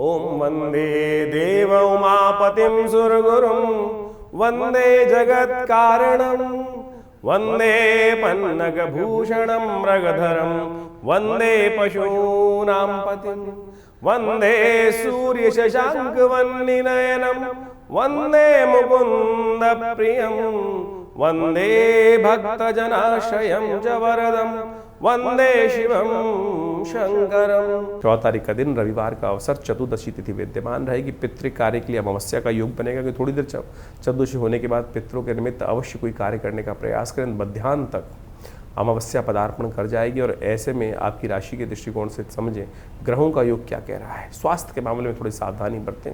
ओम वंदे देव उमापतिं सुरगुरुं वंदे जगत कारणं वंदे पन्नगभूषणं मृगधरं वंदे पशूनां पतिं वंदे सूर्यशशाङ्कवह्निनयनं वंदे मुकुन्द प्रियं वंदे भक्तजनाश्रयं च वरदं वंदे शिवं शंकरम। 14 तारीख का दिन रविवार का अवसर, चतुर्दशी तिथि विद्यमान रहेगी। पितृ कार्य के लिए अमावस्या का योग बनेगा कि थोड़ी देर चतुर्दशी होने के बाद पितरों के निमित्त अवश्य कोई कार्य करने का प्रयास करें। मध्याह्न तक अमावस्या पदार्पण कर जाएगी और ऐसे में आपकी राशि के दृष्टिकोण से समझें ग्रहों का योग क्या कह रहा है। स्वास्थ्य के मामले में थोड़ी सावधानी बरतें।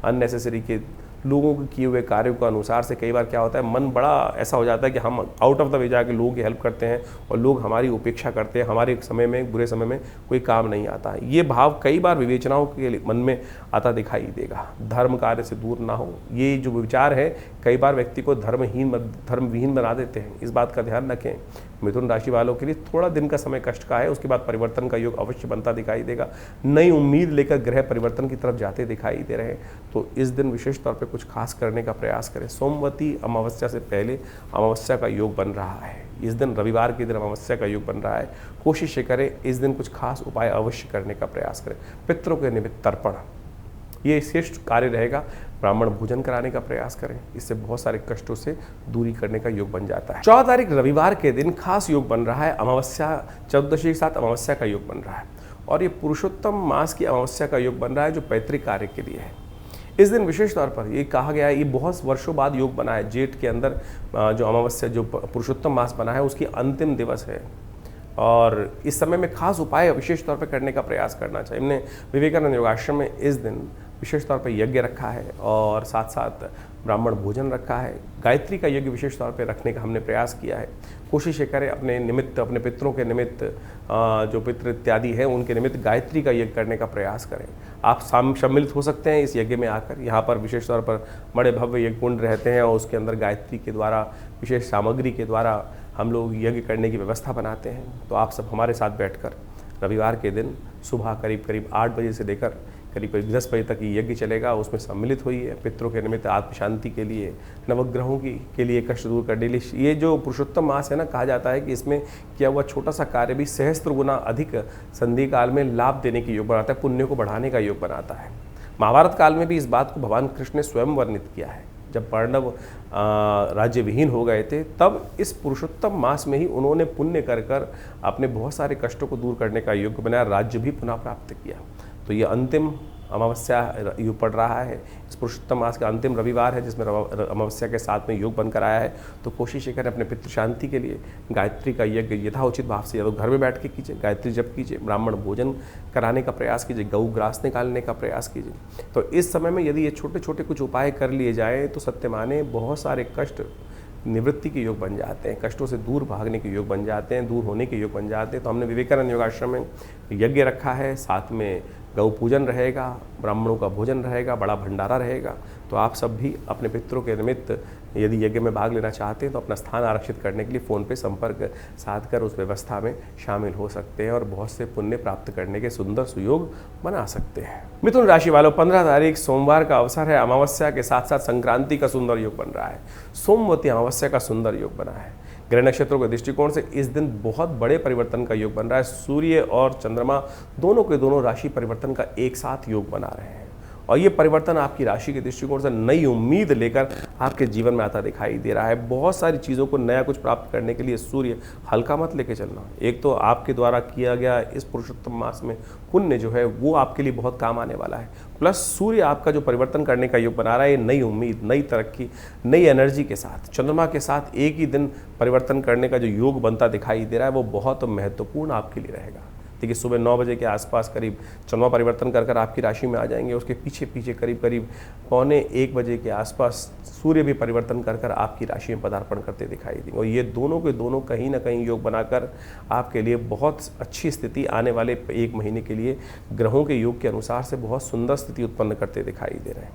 अननेसेसरी के लोगों के किए हुए कार्यों के अनुसार से कई बार क्या होता है, मन बड़ा ऐसा हो जाता है कि हम आउट ऑफ द वे जाके लोगों की हेल्प करते हैं और लोग हमारी उपेक्षा करते हैं, हमारे समय में, बुरे समय में कोई काम नहीं आता है। ये भाव कई बार विवेचनाओं के मन में आता दिखाई देगा। धर्म कार्य से दूर ना हो, ये जो विचार है कई बार व्यक्ति को धर्मविहीन बना देते हैं। इस बात का ध्यान रखें। मिथुन राशि वालों के लिए थोड़ा दिन का समय कष्ट का है, उसके बाद परिवर्तन का योग अवश्य बनता दिखाई देगा। नई उम्मीद लेकर ग्रह परिवर्तन की तरफ जाते दिखाई दे रहे हैं, तो इस दिन विशेष तौर पे कुछ खास करने का प्रयास करें। सोमवती अमावस्या से पहले अमावस्या का योग बन रहा है। इस दिन रविवार के दिन अमावस्या का योग बन रहा है। कोशिश करें इस दिन कुछ खास उपाय अवश्य करने का प्रयास करें। पितरों के निमित्त तर्पण, ये श्रेष्ठ कार्य रहेगा। ब्राह्मण भोजन कराने का प्रयास करें, इससे बहुत सारे कष्टों से दूरी करने का योग बन जाता है। 14 तारीख रविवार के दिन खास योग बन रहा है। अमावस्या चतुर्दशी के साथ अमावस्या का योग बन रहा है और ये पुरुषोत्तम मास की अमावस्या का योग बन रहा है जो पैतृक कार्य के लिए है। इस दिन विशेष तौर पर ये कहा गया है, ये बहुत वर्षों बाद योग बना है। जेठ के अंदर जो अमावस्या, जो पुरुषोत्तम मास बना है, उसकी अंतिम दिवस है और इस समय में खास उपाय विशेष तौर पर करने का प्रयास करना चाहिए। हमने विवेकानंद योगाश्रम में इस दिन विशेष तौर पर यज्ञ रखा है और साथ साथ ब्राह्मण भोजन रखा है। गायत्री का यज्ञ विशेष तौर पर रखने का हमने प्रयास किया है। कोशिश ये करें अपने निमित्त, अपने पितरों के निमित्त, जो पितृ इत्यादि है उनके निमित्त गायत्री का यज्ञ करने का प्रयास करें। आप सम्मिलित हो सकते हैं इस यज्ञ में आकर। यहाँ पर विशेष तौर पर बड़े भव्य यज्ञ कुंड रहते हैं और उसके अंदर गायत्री के द्वारा, विशेष सामग्री के द्वारा हम लोग यज्ञ करने की व्यवस्था बनाते हैं। तो आप सब हमारे साथ बैठकर रविवार के दिन सुबह करीब 8 बजे से लेकर करीब 10 बजे तक ये यज्ञ चलेगा, उसमें सम्मिलित होइए। पितरों के निमित्त आत्म शांति के लिए, नवग्रहों के लिए कष्ट दूर करने के लिए। ये जो पुरुषोत्तम मास है ना, कहा जाता है कि इसमें किया हुआ छोटा सा कार्य भी सहस्त्र गुना अधिक संधि काल में लाभ देने के योग बनाता है, पुण्य को बढ़ाने का योग बनाता है। महाभारत काल में भी इस बात को भगवान कृष्ण ने स्वयं वर्णित किया है। जब पांडव राज्य विहीन हो गए थे, तब इस पुरुषोत्तम मास में ही उन्होंने पुण्य कर अपने बहुत सारे कष्टों को दूर करने का योग बनाया, राज्य भी पुनः प्राप्त किया। तो ये अंतिम अमावस्या योग पड़ रहा है। इस पुरुषोत्तम मास का अंतिम रविवार है जिसमें अमावस्या के साथ में योग बनकर आया है। तो कोशिश ये करें अपने पितृ शांति के लिए गायत्री का यज्ञ यथाउचित भाव से या तो घर में बैठ के कीजिए, गायत्री जप कीजिए, ब्राह्मण भोजन कराने का प्रयास कीजिए, गऊ ग्रास निकालने का प्रयास कीजिए। तो इस समय में यदि ये छोटे छोटे कुछ उपाय कर लिए जाएँ तो सत्य माने बहुत सारे कष्ट निवृत्ति के योग बन जाते हैं, कष्टों से दूर भागने के योग बन जाते हैं, दूर होने के योग बन जाते हैं। तो हमने विवेकानंद योगाश्रम में यज्ञ रखा है, साथ में गौ पूजन रहेगा, ब्राह्मणों का भोजन रहेगा, बड़ा भंडारा रहेगा। तो आप सब भी अपने पितरों के निमित्त यदि यज्ञ में भाग लेना चाहते हैं तो अपना स्थान आरक्षित करने के लिए फ़ोन पे संपर्क साध कर उस व्यवस्था में शामिल हो सकते हैं और बहुत से पुण्य प्राप्त करने के सुंदर सुयोग बना सकते हैं। मिथुन राशि वालों, 15 तारीख सोमवार का अवसर है। अमावस्या के साथ साथ संक्रांति का सुंदर योग बन रहा है। सोमवती अमावस्या का सुंदर योग बना है। ग्रह नक्षत्रों के दृष्टिकोण से इस दिन बहुत बड़े परिवर्तन का योग बन रहा है। सूर्य और चंद्रमा दोनों के दोनों राशि परिवर्तन का एक साथ योग बना रहे हैं और ये परिवर्तन आपकी राशि के दृष्टिकोण से नई उम्मीद लेकर आपके जीवन में आता दिखाई दे रहा है। बहुत सारी चीज़ों को नया कुछ प्राप्त करने के लिए सूर्य हल्का मत लेके चलना। एक तो आपके द्वारा किया गया इस पुरुषोत्तम मास में पुण्य जो है वो आपके लिए बहुत काम आने वाला है। प्लस सूर्य आपका जो परिवर्तन करने का योग बना रहा है, नई उम्मीद, नई तरक्की, नई एनर्जी के साथ चंद्रमा के साथ एक ही दिन परिवर्तन करने का जो योग बनता दिखाई दे रहा है वो बहुत महत्वपूर्ण आपके लिए रहेगा। देखिए सुबह 9 बजे के आसपास करीब चंद्रमा परिवर्तन कर आपकी राशि में आ जाएंगे। उसके पीछे करीब 12:45 बजे के आसपास सूर्य भी परिवर्तन कर आपकी राशि में पदार्पण करते दिखाई देंगे और ये दोनों के दोनों कहीं ना कहीं योग बनाकर आपके लिए बहुत अच्छी स्थिति आने वाले 1 महीने के लिए ग्रहों के योग के अनुसार से बहुत सुंदर स्थिति उत्पन्न करते दिखाई दे रहे हैं।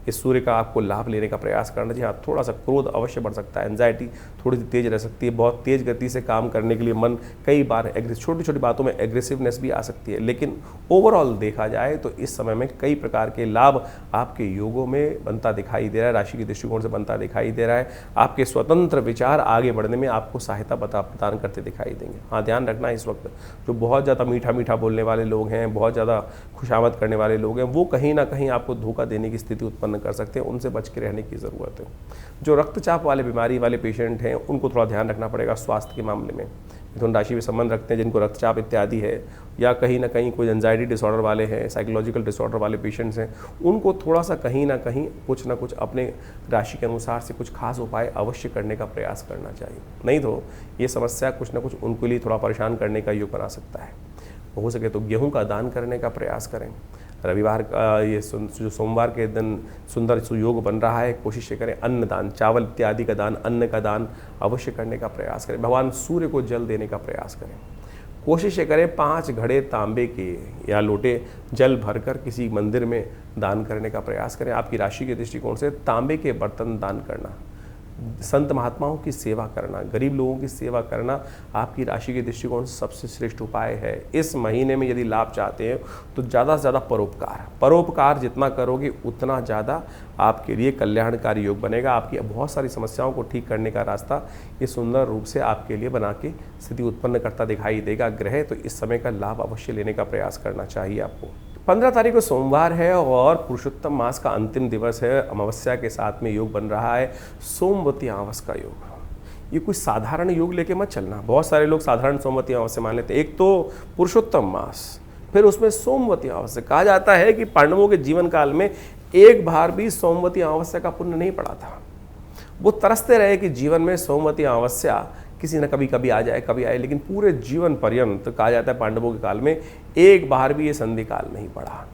इस सूर्य का आपको लाभ लेने का प्रयास करना चाहिए। हाँ, थोड़ा सा क्रोध अवश्य बढ़ सकता है, एंजाइटी थोड़ी सी तेज रह सकती है, बहुत तेज गति से काम करने के लिए मन कई बार छोटी छोटी बातों में एग्रेसिवनेस भी आ सकती है। लेकिन ओवरऑल देखा जाए तो इस समय में कई प्रकार के लाभ आपके योगों में बनता दिखाई दे रहा है, राशि के दृष्टिकोण से बनता दिखाई दे रहा है। आपके स्वतंत्र विचार आगे बढ़ने में आपको सहायता प्रदान करते दिखाई देंगे। हाँ, ध्यान रखना इस वक्त जो बहुत ज़्यादा मीठा मीठा बोलने वाले लोग हैं, बहुत ज़्यादा खुशामद करने वाले लोग हैं, वो कहीं ना कहीं आपको धोखा देने की स्थिति उत्पन्न कर सकते हैं, उनसे बच के रहने की ज़रूरत है। जो रक्तचाप वाले बीमारी वाले पेशेंट हैं उनको थोड़ा ध्यान रखना पड़ेगा स्वास्थ्य के मामले में। मिथुन राशि में संबंध रखते हैं जिनको रक्तचाप इत्यादि है, या कहीं ना कहीं कोई एंजाइटी डिसऑर्डर वाले हैं, साइकोलॉजिकल डिसऑर्डर वाले पेशेंट्स हैं, उनको थोड़ा सा कहीं ना कहीं कुछ ना कुछ अपने राशि के अनुसार से कुछ खास उपाय अवश्य करने का प्रयास करना चाहिए। नहीं तो ये समस्या कुछ ना कुछ उनके लिए थोड़ा परेशान करने का योग बना सकता है। हो सके तो गेहूं का दान करने का प्रयास करें। रविवार का ये जो सोमवार के दिन सुंदर सुयोग बन रहा है, कोशिश करें अन्न दान, चावल इत्यादि का दान, अन्न का दान अवश्य करने का प्रयास करें। भगवान सूर्य को जल देने का प्रयास करें। कोशिश करें 5 घड़े तांबे के या लोटे जल भरकर किसी मंदिर में दान करने का प्रयास करें। आपकी राशि के दृष्टिकोण से तांबे के बर्तन दान करना, संत महात्माओं की सेवा करना, गरीब लोगों की सेवा करना आपकी राशि के दृष्टिकोण से सबसे श्रेष्ठ उपाय है। इस महीने में यदि लाभ चाहते हैं तो ज़्यादा से ज़्यादा परोपकार जितना करोगे उतना ज़्यादा आपके लिए कल्याणकारी योग बनेगा। आपकी बहुत सारी समस्याओं को ठीक करने का रास्ता ये सुंदर रूप से आपके लिए बना के स्थिति उत्पन्न करता दिखाई देगा ग्रह। तो इस समय का लाभ अवश्य लेने का प्रयास करना चाहिए आपको। 15 तारीख को सोमवार है और पुरुषोत्तम मास का अंतिम दिवस है। अमावस्या के साथ में योग बन रहा है सोमवती अमावस का योग। ये कोई साधारण योग लेके मत चलना। बहुत सारे लोग साधारण सोमवती अमावस्या मान लेते हैं। एक तो पुरुषोत्तम मास, फिर उसमें सोमवती अमावस्या। कहा जाता है कि पांडवों के जीवन काल में एक बार भी सोमवती अमावस्या का पुण्य नहीं पड़ा था। वो तरसते रहे कि जीवन में सोमवती अमावस्या किसी न कभी आए, कभी आए, लेकिन पूरे जीवन पर्यंत कहा जाता है पांडवों के काल में एक बार भी ये संधि काल नहीं पड़ा।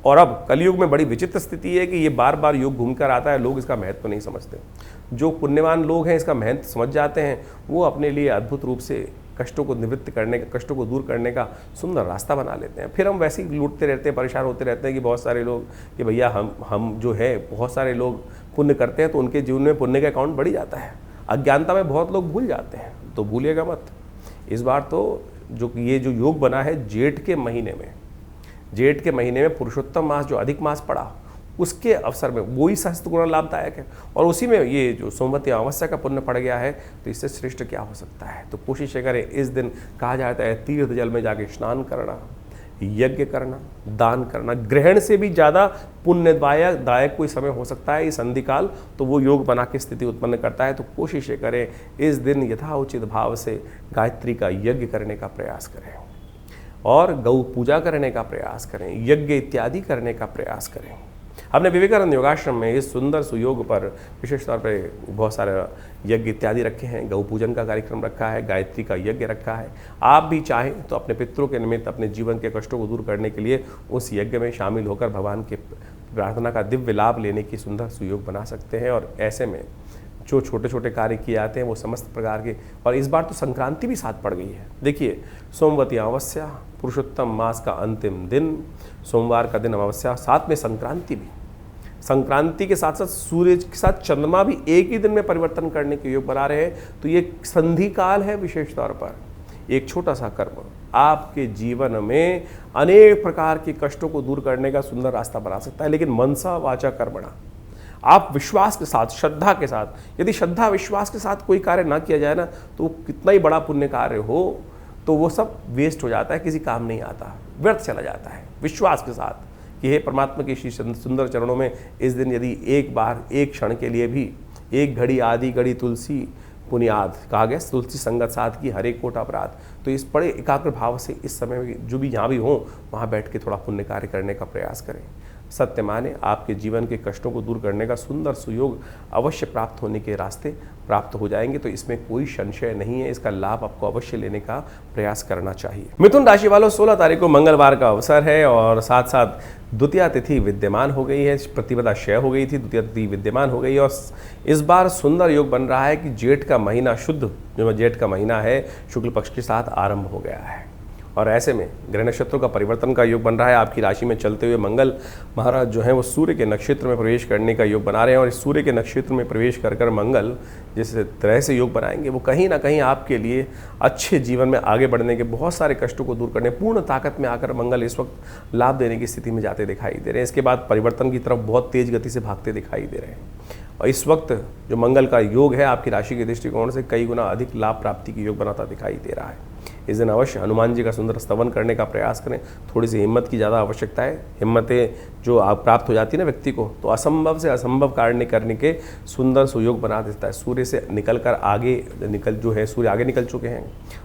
और अब कलयुग में बड़ी विचित्र स्थिति है कि ये बार बार योग घूमकर आता है, लोग इसका महत्व नहीं समझते। जो पुण्यवान लोग हैं इसका महत्व समझ जाते हैं, वो अपने लिए अद्भुत रूप से कष्टों को निवृत्त करने का, कष्टों को दूर करने का सुंदर रास्ता बना लेते हैं। फिर हम वैसे ही लूटते रहते हैं, परेशान होते रहते हैं कि बहुत सारे लोग कि भैया हम जो है, बहुत सारे लोग पुण्य करते हैं तो उनके जीवन में पुण्य का अकाउंट बढ़ जाता है। अज्ञानता में बहुत लोग भूल जाते हैं, तो भूलिएगा मत। इस बार तो ये जो योग बना है जेठ के महीने में पुरुषोत्तम मास जो अधिक मास पड़ा उसके अवसर में वही सहस्त्र गुना लाभदायक है, और उसी में ये जो सोमवती अमावस्या का पुण्य पड़ गया है, तो इससे श्रेष्ठ क्या हो सकता है। तो कोशिश करें इस दिन, कहा जाता है तीर्थ जल में जाके स्नान करना, यज्ञ करना, दान करना, ग्रहण से भी ज़्यादा पुण्यदायक कोई समय हो सकता है ये संधि काल, तो वो योग बना के स्थिति उत्पन्न करता है। तो कोशिश करें इस दिन यथाउचित भाव से गायत्री का यज्ञ करने का प्रयास करें और गौ पूजा करने का प्रयास करें, यज्ञ इत्यादि करने का प्रयास करें। हमने विवेकानंद योगाश्रम में इस सुंदर सुयोग पर विशेष तौर पर बहुत सारे यज्ञ इत्यादि रखे हैं। गौ पूजन का कार्यक्रम रखा है, गायत्री का यज्ञ रखा है। आप भी चाहें तो अपने पितरों के निमित्त अपने जीवन के कष्टों को दूर करने के लिए उस यज्ञ में शामिल होकर भगवान के प्रार्थना का दिव्य लाभ लेने की सुंदर सुयोग बना सकते हैं। और ऐसे में जो छोटे छोटे कार्य किए जाते हैं वो समस्त प्रकार के, और इस बार तो संक्रांति भी साथ पड़ गई है। देखिए, सोमवती अमावस्या, पुरुषोत्तम मास का अंतिम दिन, सोमवार का दिन अमावस्या, साथ में संक्रांति भी। संक्रांति के साथ साथ सूर्य के साथ चंद्रमा भी एक ही दिन में परिवर्तन करने के योग बना रहे हैं। तो ये संधि काल है। विशेष तौर पर एक छोटा सा कर्म आपके जीवन में अनेक प्रकार के कष्टों को दूर करने का सुंदर रास्ता बना सकता है। लेकिन मनसा वाचा कर्मणा, आप विश्वास के साथ, श्रद्धा के साथ, यदि श्रद्धा विश्वास के साथ कोई कार्य ना किया जाए ना, तो वो कितना ही बड़ा पुण्य कार्य हो तो वो सब वेस्ट हो जाता है, किसी काम नहीं आता, व्यर्थ चला जाता है। विश्वास के साथ कि हे परमात्मा के श्री सुंदर चरणों में इस दिन यदि एक बार, एक क्षण के लिए भी, एक घड़ी आदि घड़ी तुलसी पुनियाद, कहा गया तुलसी संगत साथ की हरे कोट अपराध। तो इस बड़े एकाग्र भाव से इस समय में जो भी जहाँ भी हो वहाँ बैठ के थोड़ा पुण्य कार्य करने का प्रयास करें। सत्य माने आपके जीवन के कष्टों को दूर करने का सुंदर सुयोग अवश्य प्राप्त होने के रास्ते प्राप्त हो जाएंगे। तो इसमें कोई संशय नहीं है, इसका लाभ आपको अवश्य लेने का प्रयास करना चाहिए। मिथुन राशि वालों, 16 तारीख को मंगलवार का अवसर है और साथ साथ द्वितीया तिथि विद्यमान हो गई है। प्रतिपदा क्षय हो गई थी, द्वितीया तिथि विद्यमान हो गई और इस बार सुंदर योग बन रहा है कि जेठ का महीना शुद्ध, जो जेठ का महीना है, शुक्ल पक्ष के साथ आरंभ हो गया है और ऐसे में ग्रह नक्षत्रों का परिवर्तन का योग बन रहा है। आपकी राशि में चलते हुए मंगल महाराज जो हैं वो सूर्य के नक्षत्र में प्रवेश करने का योग बना रहे हैं, और इस सूर्य के नक्षत्र में प्रवेश कर मंगल जिस तरह से योग बनाएंगे वो कहीं ना कहीं आपके लिए अच्छे जीवन में आगे बढ़ने के, बहुत सारे कष्टों को दूर करने, पूर्ण ताकत में आकर मंगल इस वक्त लाभ देने की स्थिति में जाते दिखाई दे रहे हैं। इसके बाद परिवर्तन की तरफ बहुत तेज गति से भागते दिखाई दे रहे हैं, और इस वक्त जो मंगल का योग है आपकी राशि के दृष्टिकोण से कई गुना अधिक लाभ प्राप्ति की योग बनाता दिखाई दे रहा है। इस दिन अवश्य हनुमान जी का सुंदर स्तवन करने का प्रयास करें। थोड़ी सी हिम्मत की ज़्यादा आवश्यकता है। हिम्मतें जो आप प्राप्त हो जाती है ना व्यक्ति को, तो असंभव से असंभव कार्य करने के सुंदर सुयोग बना देता है। सूर्य से निकल कर आगे सूर्य आगे निकल चुके हैं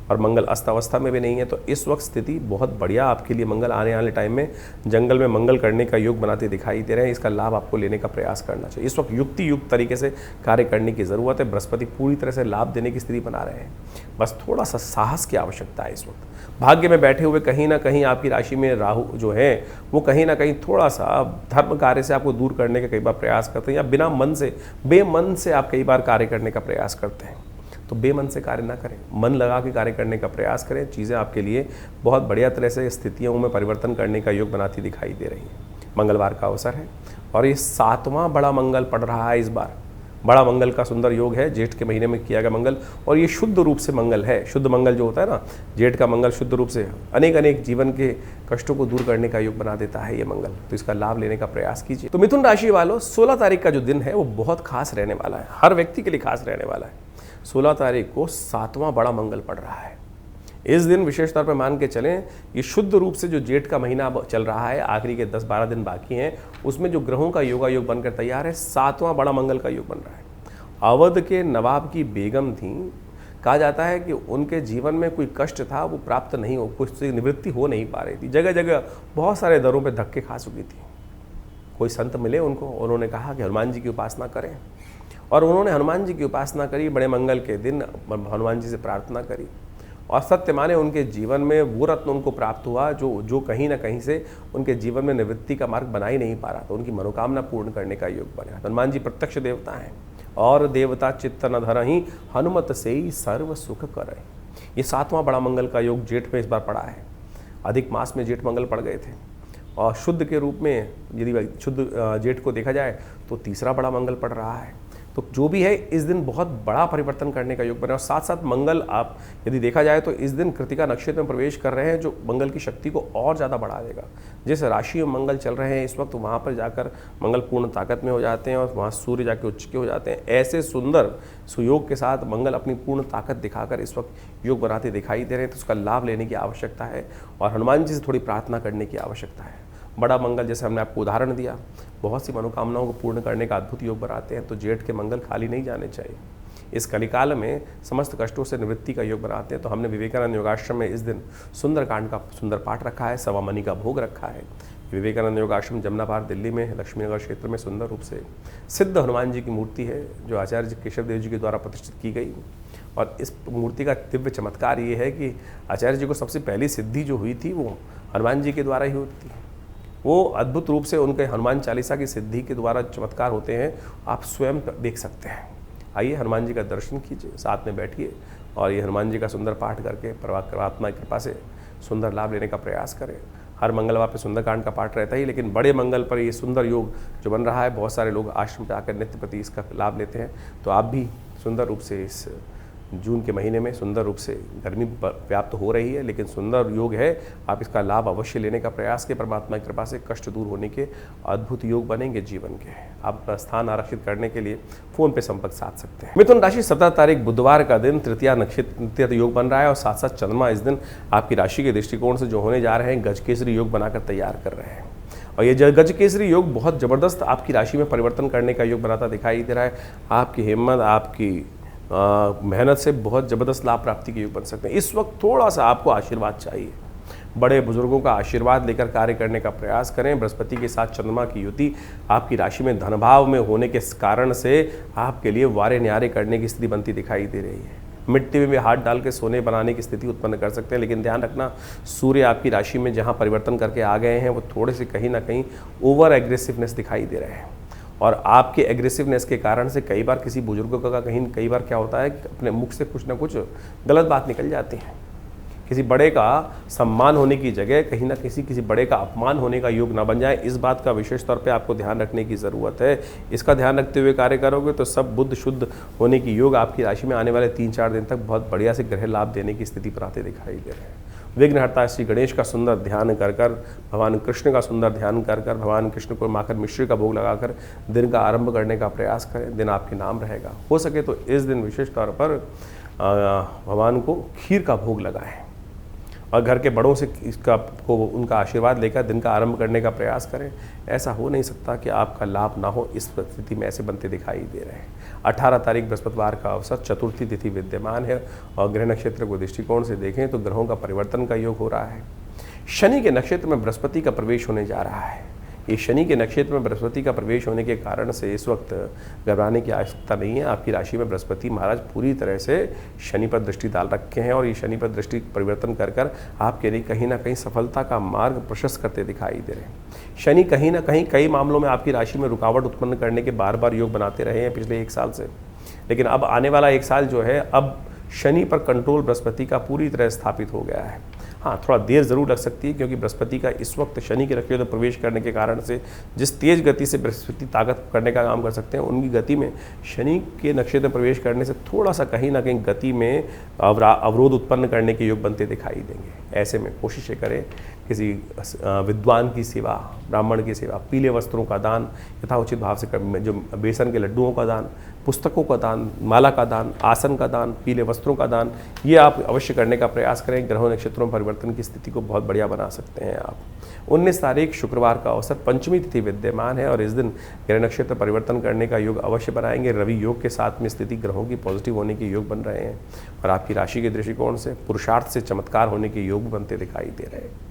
और मंगल अस्त अवस्था में भी नहीं है, तो इस वक्त स्थिति बहुत बढ़िया आपके लिए मंगल आने वाले टाइम में जंगल में मंगल करने का योग बनाते दिखाई दे रहे हैं। इसका लाभ आपको लेने का प्रयास करना चाहिए। इस वक्त युक्ति युक्त तरीके से कार्य करने की ज़रूरत है। बृहस्पति पूरी तरह से लाभ देने की स्थिति बना रहे हैं, बस थोड़ा सा साहस की आवश्यकता है। इस वक्त भाग्य में बैठे हुए कहीं ना कहीं आपकी राशि में राहु जो है वो कहीं ना कहीं थोड़ा सा धर्म कार्य से आपको दूर करने का कई बार प्रयास करते हैं, या बिना मन से बेमन से आप कई बार कार्य करने का प्रयास करते हैं। तो बेमन से कार्य ना करें, मन लगा के कार्य करने का प्रयास करें। चीज़ें आपके लिए बहुत बढ़िया तरह से स्थितियों में परिवर्तन करने का योग बनाती दिखाई दे रही है। मंगलवार का अवसर है और ये 7वां बड़ा मंगल पड़ रहा है। इस बार बड़ा मंगल का सुंदर योग है, जेठ के महीने में किया गया मंगल, और ये शुद्ध रूप से मंगल है। शुद्ध मंगल जो होता है ना, जेठ का मंगल शुद्ध रूप से अनेक जीवन के कष्टों को दूर करने का योग बना देता है ये मंगल। तो इसका लाभ लेने का प्रयास कीजिए। तो मिथुन राशि वालों, 16 तारीख का जो दिन है वो बहुत खास रहने वाला है, हर व्यक्ति के लिए खास रहने वाला है। 16 तारीख को 7वां बड़ा मंगल पड़ रहा है। इस दिन विशेष तौर पर मान के चलें, ये शुद्ध रूप से जो जेठ का महीना अब चल रहा है, आखिरी के 10-12 दिन बाकी हैं, उसमें जो ग्रहों का योग बनकर तैयार है, 7वां बड़ा मंगल का योग बन रहा है। अवध के नवाब की बेगम थी, कहा जाता है कि उनके जीवन में कोई कष्ट था वो प्राप्त नहीं हो, कुछ से निवृत्ति हो नहीं पा रही थी। जगह जगह बहुत सारे दरों पे धक्के खा चुकी थी। कोई संत मिले उनको, उन्होंने कहा कि हनुमान जी की उपासना करें, और उन्होंने हनुमान जी की उपासना करी। बड़े मंगल के दिन हनुमान जी से प्रार्थना करी, और सत्य माने उनके जीवन में वो रत्न उनको प्राप्त हुआ जो कहीं ना कहीं से उनके जीवन में निवृत्ति का मार्ग बना ही नहीं पा रहा था। उनकी मनोकामना पूर्ण करने का योग बना। हनुमान जी प्रत्यक्ष देवता हैं, और देवता चित्त न धरहि हनुमत से ही सर्व सुख करे। ये 7वां बड़ा मंगल का योग जेठ में इस बार पड़ा है। अधिक मास में जेठ मंगल पड़ गए थे, और शुद्ध के रूप में यदि शुद्ध जेठ को देखा जाए तो तीसरा बड़ा मंगल पड़ रहा है। तो जो भी है, इस दिन बहुत बड़ा परिवर्तन करने का योग बना। और साथ साथ मंगल आप यदि देखा जाए तो इस दिन कृतिका नक्षत्र में प्रवेश कर रहे हैं, जो मंगल की शक्ति को और ज़्यादा बढ़ा देगा। जिस राशि में मंगल चल रहे हैं इस वक्त, वहाँ पर जाकर मंगल पूर्ण ताकत में हो जाते हैं, और वहाँ सूर्य जाके उच्च के हो जाते हैं। ऐसे सुंदर सुयोग के साथ मंगल अपनी पूर्ण ताकत दिखाकर इस वक्त योग बनाते दिखाई दे रहे हैं। तो उसका लाभ लेने की आवश्यकता है, और हनुमान जी से थोड़ी प्रार्थना करने की आवश्यकता है। बड़ा मंगल, जैसे हमने आपको उदाहरण दिया, बहुत सी मनोकामनाओं को पूर्ण करने का अद्भुत योग बनाते हैं। तो जेठ के मंगल खाली नहीं जाने चाहिए। इस कलिकाल में समस्त कष्टों से निवृत्ति का योग बनाते हैं। तो हमने विवेकानंद योगाश्रम में इस दिन सुंदरकांड का सुंदर पाठ रखा है, सवा मनी का भोग रखा है। विवेकानंद योगाश्रम जमुनापार दिल्ली में लक्ष्मीनगर क्षेत्र में सुंदर रूप से सिद्ध हनुमान जी की मूर्ति है, जो आचार्य केशव देव जी के द्वारा प्रतिष्ठित की गई। और इस मूर्ति का दिव्य चमत्कार ये है कि आचार्य जी को सबसे पहली सिद्धि जो हुई थी वो हनुमान जी के द्वारा ही होती है। वो अद्भुत रूप से उनके हनुमान चालीसा की सिद्धि के द्वारा चमत्कार होते हैं, आप स्वयं देख सकते हैं। आइए हनुमान जी का दर्शन कीजिए, साथ में बैठिए, और ये हनुमान जी का सुंदर पाठ करके परमात्मा की कृपा से सुंदर लाभ लेने का प्रयास करें। हर मंगलवार पे सुंदरकांड का पाठ रहता ही, लेकिन बड़े मंगल पर ये सुंदर योग जो बन रहा है, बहुत सारे लोग आश्रम पर आकर नित्य प्रति इसका लाभ लेते हैं। तो आप भी सुंदर रूप से इस जून के महीने में सुंदर रूप से, गर्मी व्याप्त हो रही है लेकिन सुंदर योग है, आप इसका लाभ अवश्य लेने का प्रयास के। परमात्मा की कृपा से कष्ट दूर होने के अद्भुत योग बनेंगे जीवन के। आप अपना स्थान आरक्षित करने के लिए फोन पे संपर्क साध सकते हैं। मिथुन राशि, 17 तारीख बुधवार का दिन तृतीया नक्षत्र योग बन रहा है, और साथ साथ चंद्रमा इस दिन आपकी राशि के दृष्टिकोण से जो होने जा रहे हैं, गजकेसरी योग बनाकर तैयार कर रहे हैं। और ये गजकेसरी योग बहुत जबरदस्त आपकी राशि में परिवर्तन करने का योग बनाता दिखाई दे रहा है। आपकी हिम्मत, आपकी मेहनत से बहुत ज़बरदस्त लाभ प्राप्ति के योग बन सकते हैं। इस वक्त थोड़ा सा आपको आशीर्वाद चाहिए, बड़े बुजुर्गों का आशीर्वाद लेकर कार्य करने का प्रयास करें। बृहस्पति के साथ चंद्रमा की युति आपकी राशि में धनभाव में होने के कारण से आपके लिए वारे न्यारे करने की स्थिति बनती दिखाई दे रही है। मिट्टी में भी हाथ डाल के सोने बनाने की स्थिति उत्पन्न कर सकते हैं, लेकिन ध्यान रखना, सूर्य आपकी राशि में जहाँ परिवर्तन करके आ गए हैं, वो थोड़े से कहीं ना कहीं ओवर एग्रेसिवनेस दिखाई दे रहे हैं। और आपके एग्रेसिवनेस के कारण से कई बार किसी बुजुर्ग का कई बार क्या होता है कि अपने मुख से कुछ ना कुछ गलत बात निकल जाती है, किसी बड़े का सम्मान होने की जगह कहीं ना किसी बड़े का अपमान होने का योग ना बन जाए, इस बात का विशेष तौर पे आपको ध्यान रखने की ज़रूरत है। इसका ध्यान रखते हुए कार्य करोगे तो सब बुद्ध शुद्ध होने की योग आपकी राशि में आने वाले 3-4 दिन तक बहुत बढ़िया से ग्रह लाभ देने की स्थिति बनाते दिखाई दे रहे हैं। विघ्नहर्ता श्री गणेश का सुंदर ध्यान कर कर, भगवान कृष्ण का सुंदर ध्यान कर कर, भगवान कृष्ण को माखन मिश्री का भोग लगाकर दिन का आरंभ करने का प्रयास करें। दिन आपके नाम रहेगा। हो सके तो इस दिन विशेष तौर पर भगवान को खीर का भोग लगाएं और घर के बड़ों से उनका आशीर्वाद लेकर दिन का आरंभ करने का प्रयास करें। ऐसा हो नहीं सकता कि आपका लाभ ना हो, इस स्थिति में ऐसे बनते दिखाई दे रहे हैं। 18 तारीख बृहस्पतिवार का अवसर, चतुर्थी तिथि विद्यमान है और ग्रह नक्षत्र को दृष्टिकोण से देखें तो ग्रहों का परिवर्तन का योग हो रहा है। शनि के नक्षत्र में बृहस्पति का प्रवेश होने जा रहा है। ये शनि के नक्षत्र में बृहस्पति का प्रवेश होने के कारण से इस वक्त घबराने की आवश्यकता नहीं है। आपकी राशि में बृहस्पति महाराज पूरी तरह से शनि पर दृष्टि डाल रखे हैं और ये शनि पर दृष्टि परिवर्तन कर कर आपके लिए कहीं ना कहीं सफलता का मार्ग प्रशस्त करते दिखाई दे रहे हैं। शनि कहीं ना कहीं कई मामलों में आपकी राशि में रुकावट उत्पन्न करने के बार बार योग बनाते रहे हैं पिछले 1 साल से, लेकिन अब आने वाला 1 साल जो है, अब शनि पर कंट्रोल बृहस्पति का पूरी तरह स्थापित हो गया है। हाँ, थोड़ा देर ज़रूर लग सकती है क्योंकि बृहस्पति का इस वक्त शनि के नक्षत्र में प्रवेश करने के कारण से जिस तेज़ गति से बृहस्पति ताकत करने का काम कर सकते हैं, उनकी गति में शनि के नक्षत्र में प्रवेश करने से थोड़ा सा कहीं ना कहीं गति में अवरोध उत्पन्न करने के योग बनते दिखाई देंगे। ऐसे में कोशिशें करें किसी विद्वान की सेवा, ब्राह्मण की सेवा, पीले वस्त्रों का दान यथाउचित भाव से करें, जो बेसन के लड्डुओं का दान, पुस्तकों का दान, माला का दान, आसन का दान, पीले वस्त्रों का दान, ये आप अवश्य करने का प्रयास करें। ग्रहों नक्षत्रों में परिवर्तन की स्थिति को बहुत बढ़िया बना सकते हैं आप। 19 तारीख शुक्रवार का अवसर, पंचमी तिथि विद्यमान है और इस दिन ग्रह नक्षत्र परिवर्तन करने का योग अवश्य बनाएंगे। रवि योग के साथ में स्थिति ग्रहों की पॉजिटिव होने के योग बन रहे हैं और आपकी राशि के दृष्टिकोण से पुरुषार्थ से चमत्कार होने के योग बनते दिखाई दे रहे हैं।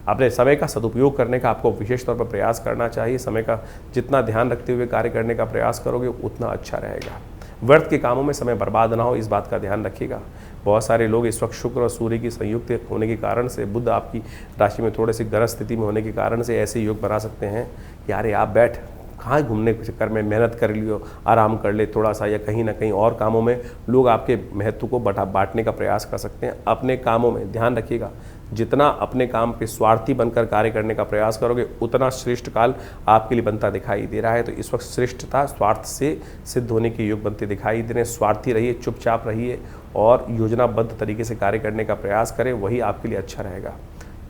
अपने समय का सदुपयोग करने का आपको विशेष तौर पर प्रयास करना चाहिए। समय का जितना ध्यान रखते हुए कार्य करने का प्रयास करोगे उतना अच्छा रहेगा। व्यर्थ के कामों में समय बर्बाद ना हो, इस बात का ध्यान रखिएगा। बहुत सारे लोग इस वक्त शुक्र और सूर्य की संयुक्त होने के कारण से, बुध आपकी राशि में थोड़े से गरज स्थिति में होने के कारण से ऐसे योग बना सकते हैं कि यार आप बैठ, कहाँ घूमने के चक्कर में मेहनत कर लियो, आराम कर ले थोड़ा सा, या कहीं ना कहीं और कामों में लोग आपके महत्व को बांटने का प्रयास कर सकते हैं। अपने कामों में ध्यान रखिएगा। जितना अपने काम पे स्वार्थी बनकर कार्य करने का प्रयास करोगे उतना श्रेष्ठ काल आपके लिए बनता दिखाई दे रहा है। तो इस वक्त श्रेष्ठता स्वार्थ से सिद्ध होने के योग बनते दिखाई दे रहे हैं। स्वार्थी रहिए, चुपचाप रहिए और योजनाबद्ध तरीके से कार्य करने का प्रयास करें, वही आपके लिए अच्छा रहेगा।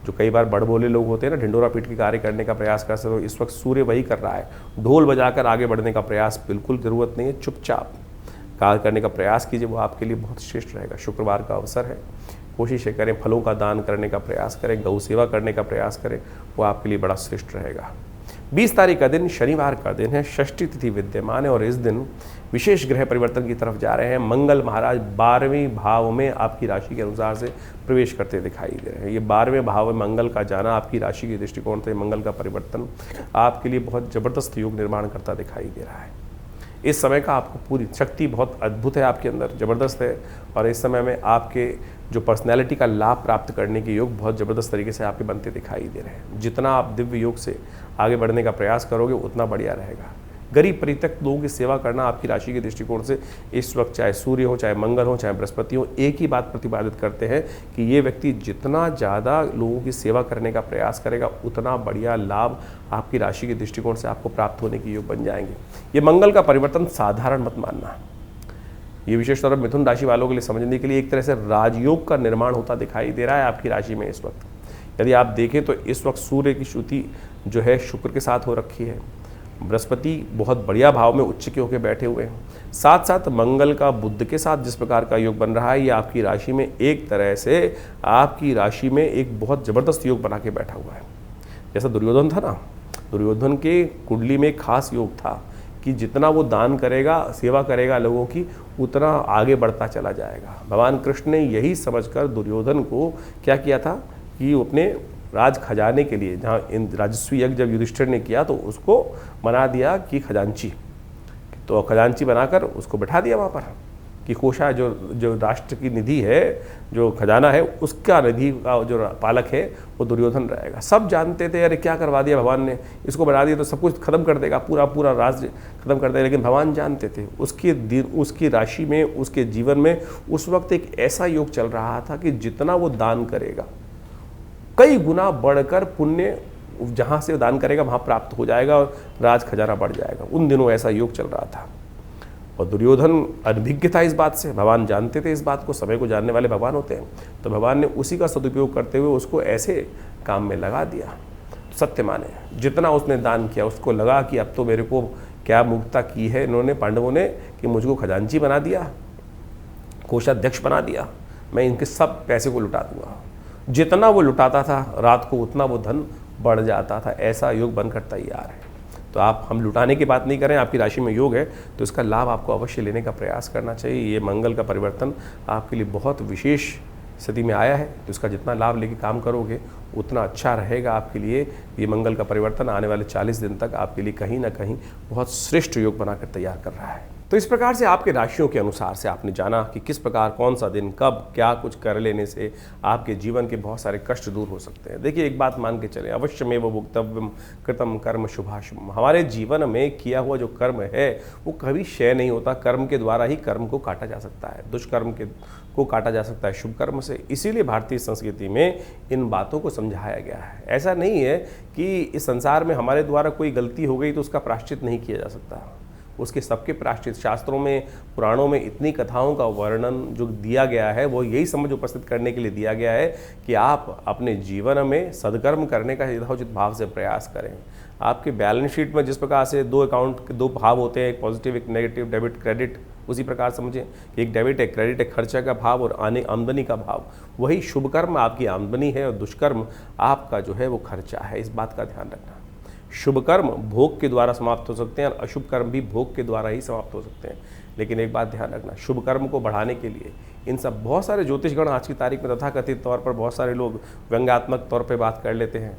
जो कई बार बड़बोले लोग होते हैं ना, ढिंडोरा पीट के कार्य करने का प्रयास करते हैं, तो इस वक्त सूर्य वही कर रहा है। ढोल बजाकर आगे बढ़ने का प्रयास बिल्कुल ज़रूरत नहीं है। चुपचाप कार्य करने का प्रयास कीजिए, वो आपके लिए बहुत श्रेष्ठ रहेगा। शुक्रवार का अवसर है, कोशिशें करें, फलों का दान करने का प्रयास करें, गौ सेवा करने का प्रयास करें, वो आपके लिए बड़ा श्रेष्ठ रहेगा। 20 तारीख का दिन शनिवार का दिन है, षष्ठी तिथि विद्यमान है और इस दिन विशेष ग्रह परिवर्तन की तरफ जा रहे हैं। मंगल महाराज 12वें भाव में आपकी राशि के अनुसार से प्रवेश करते दिखाई दे रहे हैं। ये 12वें भाव में मंगल का जाना, आपकी राशि के दृष्टिकोण से मंगल का परिवर्तन आपके लिए बहुत ज़बरदस्त योग निर्माण करता दिखाई दे रहा है। इस समय का आपको पूरी शक्ति बहुत अद्भुत है, आपके अंदर ज़बरदस्त है और इस समय में आपके जो पर्सनैलिटी का लाभ प्राप्त करने के योग बहुत ज़बरदस्त तरीके से आपके बनते दिखाई दे रहे हैं। जितना आप दिव्य योग से आगे बढ़ने का प्रयास करोगे उतना बढ़िया रहेगा। गरीब परित्यक्त लोगों की सेवा करना आपकी राशि के दृष्टिकोण से इस वक्त, चाहे सूर्य हो, चाहे मंगल हो, चाहे बृहस्पति हो, एक ही बात प्रतिपादित करते हैं कि ये व्यक्ति जितना ज़्यादा लोगों की सेवा करने का प्रयास करेगा उतना बढ़िया लाभ आपकी राशि के दृष्टिकोण से आपको प्राप्त होने के योग बन जाएंगे। ये मंगल का परिवर्तन साधारण मत मानना। ये विशेष तौर पर मिथुन राशि वालों के लिए समझने के लिए एक तरह से राजयोग का निर्माण होता दिखाई दे रहा है आपकी राशि में इस वक्त। यदि आप देखें तो इस वक्त सूर्य की श्रुति जो है शुक्र के साथ हो रखी है, बृहस्पति बहुत बढ़िया भाव में उच्च के होकर बैठे हुए हैं, साथ साथ मंगल का बुध के साथ जिस प्रकार का योग बन रहा है, ये आपकी राशि में एक तरह से आपकी राशि में एक बहुत ज़बरदस्त योग बना के बैठा हुआ है। जैसा दुर्योधन था ना, दुर्योधन के कुंडली में खास योग था कि जितना वो दान करेगा, सेवा करेगा लोगों की, उतना आगे बढ़ता चला जाएगा। भगवान कृष्ण ने यही समझकर दुर्योधन को क्या किया था कि अपने राज खजाने के लिए, जहाँ इन राजस्वी यज्ञ जब युधिष्ठिर ने किया तो उसको बना दिया कि खजांची, तो खजांची बनाकर उसको बैठा दिया वहाँ पर। कि कोषा जो जो राष्ट्र की निधि है, जो खजाना है, उसका निधि का जो पालक है वो दुर्योधन रहेगा। सब जानते थे अरे क्या करवा दिया भगवान ने, इसको बढ़ा दिया तो सब कुछ खत्म कर देगा, पूरा पूरा राज्य खत्म कर देगा। लेकिन भगवान जानते थे उसकी राशि में, उसके जीवन में उस वक्त एक ऐसा योग चल रहा था कि जितना वो दान करेगा कई गुना बढ़कर पुण्य जहाँ से दान करेगा वहाँ प्राप्त हो जाएगा और राज खजाना बढ़ जाएगा। उन दिनों ऐसा योग चल रहा था और दुर्योधन अनभिज्ञ था इस बात से। भगवान जानते थे इस बात को, समय को जानने वाले भगवान होते हैं। तो भगवान ने उसी का सदुपयोग करते हुए उसको ऐसे काम में लगा दिया। सत्य माने, जितना उसने दान किया उसको लगा कि अब तो मेरे को क्या मूर्खता की है इन्होंने, पांडवों ने, कि मुझको खजांची बना दिया, कोषाध्यक्ष बना दिया, मैं इनके सब पैसे को लुटा दूंगा। जितना वो लुटाता था रात को उतना वो धन बढ़ जाता था। ऐसा योग बनकर तैयार है। तो हम लुटाने की बात नहीं करें, आपकी राशि में योग है तो इसका लाभ आपको अवश्य लेने का प्रयास करना चाहिए। ये मंगल का परिवर्तन आपके लिए बहुत विशेष स्थिति में आया है, तो इसका जितना लाभ लेके काम करोगे उतना अच्छा रहेगा आपके लिए। ये मंगल का परिवर्तन आने वाले 40 दिन तक आपके लिए कहीं ना कहीं बहुत श्रेष्ठ योग बनाकर तैयार कर रहा है। तो इस प्रकार से आपके राशियों के अनुसार से आपने जाना कि किस प्रकार कौन सा दिन कब क्या कुछ कर लेने से आपके जीवन के बहुत सारे कष्ट दूर हो सकते हैं। देखिए, एक बात मान के चलें, अवश्यमेव भुक्तव्यम कृतम कर्म शुभाशुभम। हमारे जीवन में किया हुआ जो कर्म है वो कभी क्षय नहीं होता। कर्म के द्वारा ही कर्म को काटा जा सकता है, दुष्कर्म को काटा जा सकता है शुभ कर्म से। इसीलिए भारतीय संस्कृति में इन बातों को समझाया गया है। ऐसा नहीं है कि इस संसार में हमारे द्वारा कोई गलती हो गई तो उसका प्रायश्चित नहीं किया जा सकता। उसके सबके प्रायश्चित शास्त्रों में, पुराणों में इतनी कथाओं का वर्णन जो दिया गया है वो यही समझ उपस्थित करने के लिए दिया गया है कि आप अपने जीवन में सदकर्म करने का यथोचित भाव से प्रयास करें। आपके बैलेंस शीट में जिस प्रकार से दो अकाउंट के दो भाव होते हैं, एक पॉजिटिव एक नेगेटिव, डेबिट क्रेडिट, उसी प्रकार समझें कि एक डेबिट एक क्रेडिट, एक खर्चा का भाव और आमदनी का भाव। वही शुभ कर्म आपकी आमदनी है और दुष्कर्म आपका जो है वो खर्चा है। इस बात का ध्यान रखना। शुभ कर्म भोग के द्वारा समाप्त हो सकते हैं और अशुभ कर्म भी भोग के द्वारा ही समाप्त हो सकते हैं। लेकिन एक बात ध्यान रखना, शुभ कर्म को बढ़ाने के लिए इन सब बहुत सारे ज्योतिषगण आज की तारीख में तथाकथित तौर पर बहुत सारे लोग व्यंग्यात्मक तौर पर बात कर लेते हैं।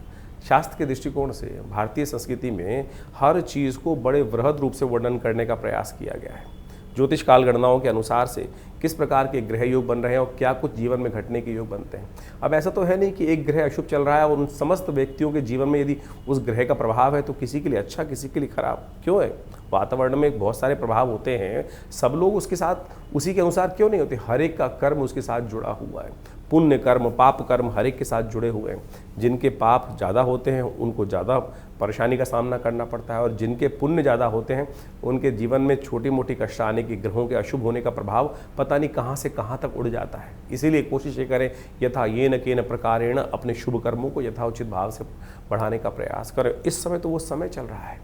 शास्त्र के दृष्टिकोण से भारतीय संस्कृति में हर चीज़ को बड़े वृहद रूप से वर्णन करने का प्रयास किया गया है। ज्योतिष काल गणनाओं के अनुसार से किस प्रकार के ग्रह योग बन रहे हैं और क्या कुछ जीवन में घटने के योग बनते हैं। अब ऐसा तो है नहीं कि एक ग्रह अशुभ चल रहा है और उन समस्त व्यक्तियों के जीवन में यदि उस ग्रह का प्रभाव है तो किसी के लिए अच्छा किसी के लिए खराब क्यों है। वातावरण में बहुत सारे प्रभाव होते हैं, सब लोग उसके साथ उसी के अनुसार क्यों नहीं होते। हर एक का कर्म उसके साथ जुड़ा हुआ है। पुण्य कर्म पाप कर्म हर एक के साथ जुड़े हुए हैं। जिनके पाप ज़्यादा होते हैं उनको ज़्यादा परेशानी का सामना करना पड़ता है और जिनके पुण्य ज़्यादा होते हैं उनके जीवन में छोटी मोटी कष्ट आने की, ग्रहों के अशुभ होने का प्रभाव पता नहीं कहाँ से कहाँ तक उड़ जाता है। इसीलिए कोशिश ये करें यथा येन केन प्रकारेण अपने शुभ कर्मों को यथाउचित भाव से बढ़ाने का प्रयास करें। इस समय तो वो समय चल रहा है।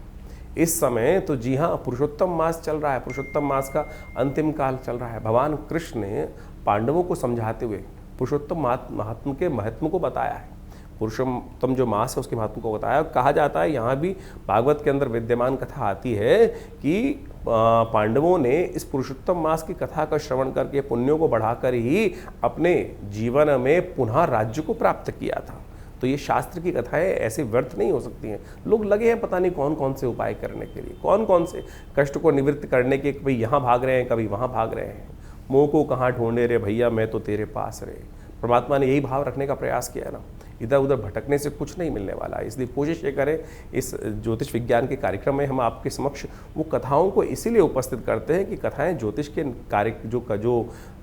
इस समय तो जी हाँ, पुरुषोत्तम मास चल रहा है, पुरुषोत्तम मास का अंतिम काल चल रहा है। भगवान कृष्ण ने पांडवों को समझाते हुए पुरुषोत्तम महात्म के महत्व को बताया है। पुरुषोत्तम जो मास है उसके महत्व को बताया। कहा जाता है, यहाँ भी भागवत के अंदर विद्यमान कथा आती है कि पांडवों ने इस पुरुषोत्तम मास की कथा का श्रवण करके पुण्यों को बढ़ाकर ही अपने जीवन में पुनः राज्य को प्राप्त किया था। तो ये शास्त्र की कथाएं ऐसे व्यर्थ नहीं हो सकती हैं। लोग लगे हैं पता नहीं कौन कौन से उपाय करने के लिए, कौन कौन से कष्ट को निवृत्त करने के, कभी यहाँ भाग रहे हैं कभी वहाँ भाग रहे हैं। मोह को कहाँ ढूंढे रे भैया, मैं तो तेरे पास रे। परमात्मा ने यही भाव रखने का प्रयास किया है ना। इधर उधर भटकने से कुछ नहीं मिलने वाला है। इसलिए कोशिश ये करें, इस ज्योतिष विज्ञान के कार्यक्रम में हम आपके समक्ष वो कथाओं को इसीलिए उपस्थित करते हैं कि कथाएं ज्योतिष के कार्य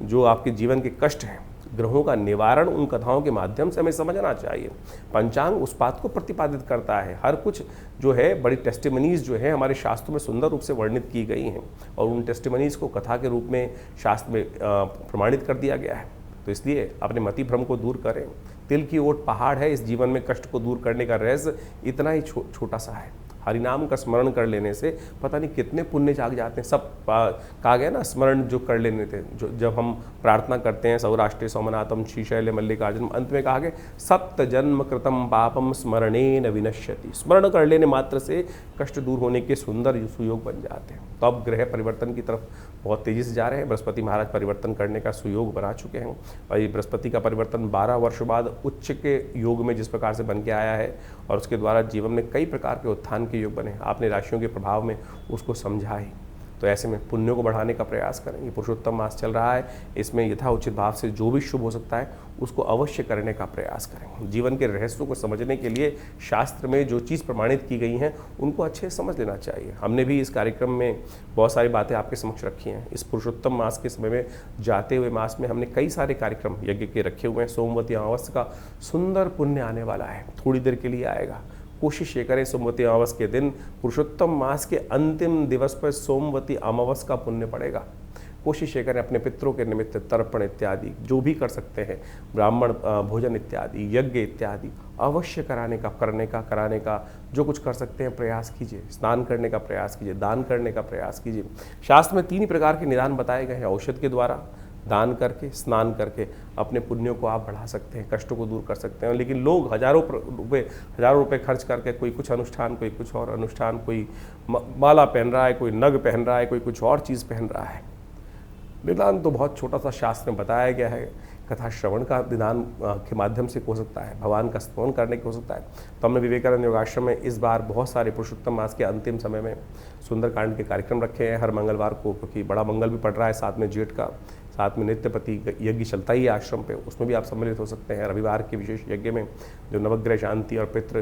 जो आपके जीवन के कष्ट हैं, ग्रहों का निवारण उन कथाओं के माध्यम से हमें समझना चाहिए। पंचांग उस बात को प्रतिपादित करता है। हर कुछ जो है बड़ी टेस्टिमनीज जो है हमारे शास्त्रों में सुंदर रूप से वर्णित की गई हैं और उन टेस्टिमनीज को कथा के रूप में शास्त्र में प्रमाणित कर दिया गया है। तो इसलिए अपने मति भ्रम को दूर करें। तिल की ओट पहाड़ है। इस जीवन में कष्ट को दूर करने का रहस्य इतना ही छोटा सा है। हरिनाम का स्मरण कर लेने से पता नहीं कितने पुण्य जाग जाते हैं। सब कहा गया ना, स्मरण जो कर लेने थे, जो जब हम प्रार्थना करते हैं सौराष्ट्रे सोमनाथम श्रीशैल मल्लिकार्जुन, अंत में कहा गया सप्त जन्म कृतम पापम स्मरणेन विनश्यति। स्मरण कर लेने मात्र से कष्ट दूर होने के सुंदर सुयोग बन जाते हैं। तो अब ग्रह परिवर्तन की तरफ बहुत तेजी से जा रहे हैं। बृहस्पति महाराज परिवर्तन करने का सुयोग बना चुके हैं और ये बृहस्पति का परिवर्तन 12 वर्षों बाद उच्च के योग में जिस प्रकार से बन के आया है और उसके द्वारा जीवन में कई प्रकार के उत्थान के योग बने। आपने राशियों के प्रभाव में उसको समझा ही। तो ऐसे में पुण्यों को बढ़ाने का प्रयास करें। ये पुरुषोत्तम मास चल रहा है, इसमें यथाउचित भाव से जो भी शुभ हो सकता है उसको अवश्य करने का प्रयास करें। जीवन के रहस्यों को समझने के लिए शास्त्र में जो चीज़ प्रमाणित की गई हैं उनको अच्छे से समझ लेना चाहिए। हमने भी इस कार्यक्रम में बहुत सारी बातें आपके समक्ष रखी हैं। इस पुरुषोत्तम मास के समय में जाते हुए मास में हमने कई सारे कार्यक्रम यज्ञ के रखे हुए हैं। सोमवती अमावस्या का सुंदर पुण्य आने वाला है, थोड़ी देर के लिए आएगा। कोशिश ये करें सोमवती अमावस्या के दिन, पुरुषोत्तम मास के अंतिम दिवस पर सोमवती अमावस्या का पुण्य पड़ेगा। कोशिश ये करें अपने पितरों के निमित्त तर्पण इत्यादि जो भी कर सकते हैं, ब्राह्मण भोजन इत्यादि, यज्ञ इत्यादि अवश्य कराने का जो कुछ कर सकते हैं प्रयास कीजिए। स्नान करने का प्रयास कीजिए, दान करने का प्रयास कीजिए। शास्त्र में 3 ही प्रकार के निदान बताए गए हैं। औषध के द्वारा, दान करके, स्नान करके अपने पुण्यों को आप बढ़ा सकते हैं, कष्टों को दूर कर सकते हैं। लेकिन लोग हजारों रुपए खर्च करके कोई कुछ अनुष्ठान, कोई कुछ और अनुष्ठान, कोई माला पहन रहा है, कोई नग पहन रहा है, कोई कुछ और चीज़ पहन रहा है। निदान तो बहुत छोटा सा शास्त्र में बताया गया है। कथा श्रवण का निदान के माध्यम से हो सकता है, भगवान का स्तवन करने के हो सकता है। तो हमने विवेकानंद योगाश्रम में इस बार बहुत सारे पुरुषोत्तम मास के अंतिम समय में सुंदरकांड के कार्यक्रम रखे हैं हर मंगलवार को, क्योंकि बड़ा मंगल भी पड़ रहा है, साथ में जेठ का, साथ में नित्यपति यज्ञ चलता ही है आश्रम पे, उसमें भी आप सम्मिलित हो सकते हैं। रविवार के विशेष यज्ञ में जो नवग्रह शांति और पितृ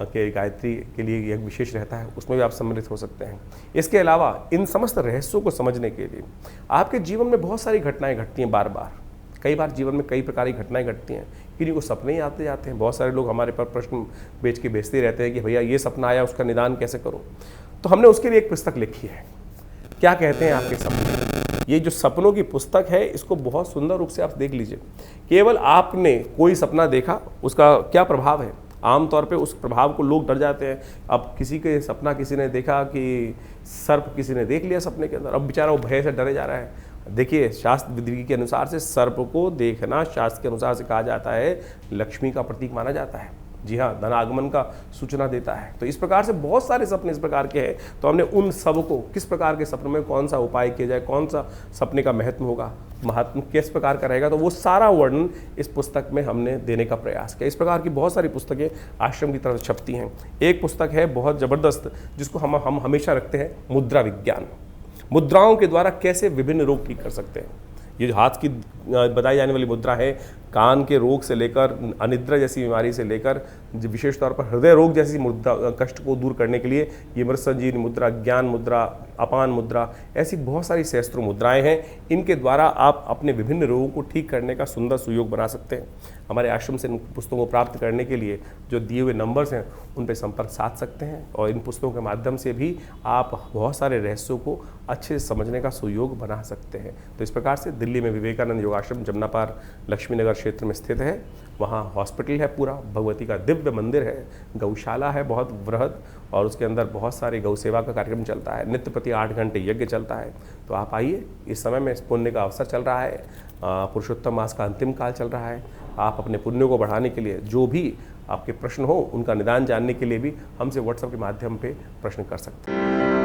के गायत्री के लिए यज्ञ विशेष रहता है, उसमें भी आप सम्मिलित हो सकते हैं। इसके अलावा इन समस्त रहस्यों को समझने के लिए आपके जीवन में बहुत सारी घटनाएं घटती हैं बार बार। कई बार जीवन में कई प्रकार की घटनाएं घटती हैं, किन्हीं को सपने ही आते जाते हैं। बहुत सारे लोग हमारे पर प्रश्न भेजते रहते हैं कि भैया ये सपना आया, उसका निदान कैसे करूं। तो हमने उसके लिए एक पुस्तक लिखी है, क्या कहते हैं आपके सपने। ये जो सपनों की पुस्तक है, इसको बहुत सुंदर रूप से आप देख लीजिए। केवल आपने कोई सपना देखा, उसका क्या प्रभाव है। आमतौर पे उस प्रभाव को लोग डर जाते हैं। अब किसी के सपना किसी ने देखा कि सर्प किसी ने देख लिया सपने के अंदर, अब बेचारा वो भय से डरे जा रहा है। देखिए, शास्त्र विधि के अनुसार से सर्प को देखना शास्त्र के अनुसार से कहा जाता है लक्ष्मी का प्रतीक माना जाता है। जी हाँ, धनागमन का सूचना देता है। तो इस प्रकार से बहुत सारे सपने इस प्रकार के हैं। तो हमने उन सब को, किस प्रकार के सपने में कौन सा उपाय किया जाए, कौन सा सपने का महत्व होगा, महात्म किस प्रकार का रहेगा, तो वो सारा वर्णन इस पुस्तक में हमने देने का प्रयास किया। इस प्रकार की बहुत सारी पुस्तकें आश्रम की तरफ छपती हैं। एक पुस्तक है बहुत ज़बरदस्त, जिसको हम हमेशा रखते हैं, मुद्रा विज्ञान। मुद्राओं के द्वारा कैसे विभिन्न रोग ठीक कर सकते हैं। ये जो हाथ की बताई जाने वाली मुद्रा है, कान के रोग से लेकर अनिद्रा जैसी बीमारी से लेकर विशेष तौर पर हृदय रोग जैसी मुद्रा कष्ट को दूर करने के लिए ये मृत संजीवनी मुद्रा, ज्ञान मुद्रा, अपान मुद्रा, ऐसी बहुत सारी सहस्त्रों मुद्राएं हैं। इनके द्वारा आप अपने विभिन्न रोगों को ठीक करने का सुंदर सुयोग बना सकते हैं। हमारे आश्रम से इन पुस्तकों को प्राप्त करने के लिए जो दिए हुए नंबर्स हैं उन पर संपर्क साध सकते हैं, और इन पुस्तकों के माध्यम से भी आप बहुत सारे रहस्यों को अच्छे से समझने का सुयोग बना सकते हैं। तो इस प्रकार से दिल्ली में विवेकानंद योगाश्रम जमुना पार लक्ष्मी नगर क्षेत्र में स्थित है। वहाँ हॉस्पिटल है, पूरा भगवती का दिव्य मंदिर है, गौशाला है बहुत वृहद, और उसके अंदर बहुत सारी गौ सेवा का कार्यक्रम चलता है। नित्य प्रति 8 घंटे यज्ञ चलता है। तो आप आइए, इस समय में पुण्य का अवसर चल रहा है, पुरुषोत्तम मास का अंतिम काल चल रहा है। आप अपने पुण्यों को बढ़ाने के लिए जो भी आपके प्रश्न हो, उनका निदान जानने के लिए भी हमसे व्हाट्सएप के माध्यम पे प्रश्न कर सकते हैं।